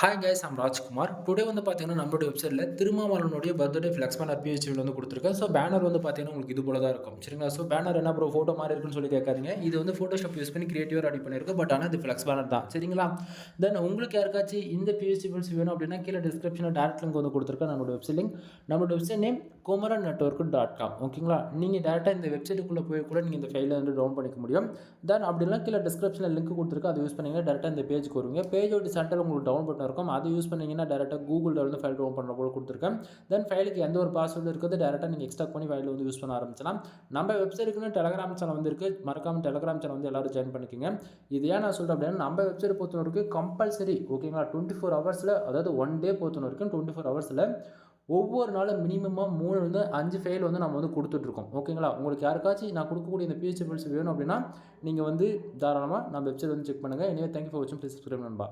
Hi guys I'm Rajkumar. Today வந்து பார்த்தீங்கன்னா, நம்மளுடைய வெப்சைட்ல திருமாவளவனுடைய பர்த்டே ஃப்ளெக்ஸ் பேனர் பிஹெச்பில வந்து குடுத்துருக்கேன். ஸோ பேனர் வந்து பார்த்தீங்கன்னா, உங்களுக்கு இது போல தான் இருக்கும். சரிங்களா? ஸோ பேனர் என்ன ப்ரோ ஃபோட்டோ மாரி இருக்குன்னு சொல்லி கேட்காதீங்க. இது வந்து ஃபோட்டோஷாப் யூஸ் பண்ணி கிரியேட்டிவா ரெடி பண்ணியிருக்கேன். பட் ஆனா இது ஃப்ளெக்ஸ் பேனர் தான். சரிங்களா? தென் உங்களுக்கு யாருக்காச்சும் இந்த பிஹெச்பில்ஸ் வேணும் அப்படின்னா, கீழ டிஸ்கிரிப்ஷன்ல டைரக்ட் லிங்க் வந்து குடுத்துருக்கேன். நம்மளோட வெப்சைட் லிங்க். நம்மளோட வெப்சைட் நேம் kumaran.network.com. ஓகேங்களா? நீங்க டைரக்ட்டா இந்த வெப்சைட்டுக்குள்ள போய் கூட நீங்க இந்த ஃபைல வந்து டவுன்லோட் பண்ணிக்க முடியும். தென் அப்படி இல்லனா கீழ டிஸ்கிரிப்ஷன்ல லிங்க் குடுத்துருக்கேன். அத யூஸ் பண்ணீங்கன்னா டைரக்ட்டா இந்த பேஜ்க்கு வருவீங்க. பேஜோட சென்டர்ல உங்களுக்கு டவுன் பட்டன் இருக்கும். அத யூஸ் பண்ணீங்கன்னா டைரக்ட்டா கூகுள்ல இருந்து ஃபைல் டவுன் பண்ற போல குடுத்துருக்கேன். தென் ஃபைலுக்கு எந்த ஒரு பாஸ்வேர்ட் இருக்குது டைரக்ட்டா நீங்க எக்ஸ்ட்ராக்ட் பண்ணி ஃபைல வந்து யூஸ் பண்ண ஆரம்பிச்சலாம். நம்ம வெப்சைட்டுக்குன்னு டெலகிராம் சேனல் வந்து இருக்கு. மறக்காம டெலகிராம் சேனல் வந்து எல்லாரும் ஜாயின் பண்ணிக்கங்க. இது ஏன் நான் சொல்றேன் அப்படின்னா, நம்ம வெப்சைட் பொறுத்தவரைக்கும் கம்பல்சரி ஓகேங்களா 24 ஹவர்ஸ்ல அதாவது 1 டே பொறுத்தவரைக்கும் 24 ஹவர்ஸ்ல ஒவ்வொரு நாளும் மினிமமா 3 இருந்து 5 ஃபைல் வந்து நம்ம வந்து குடுத்துட்டுருக்கோம். ஓகேங்களா? உங்களுக்கு யாருக்காச்சும் நான் குடுக்கக்கூடிய இந்த பிஹெச்பி வேணும் அப்படின்னா, நீங்க வந்து தாராளமா நம்ம வெப்சைட் வந்து செக் பண்ணுங்க. எனிவே தேங்க் யூ ஃபார் வாட்சிங். ப்ளீஸ் சப்ஸ்கிரைப் நண்பா.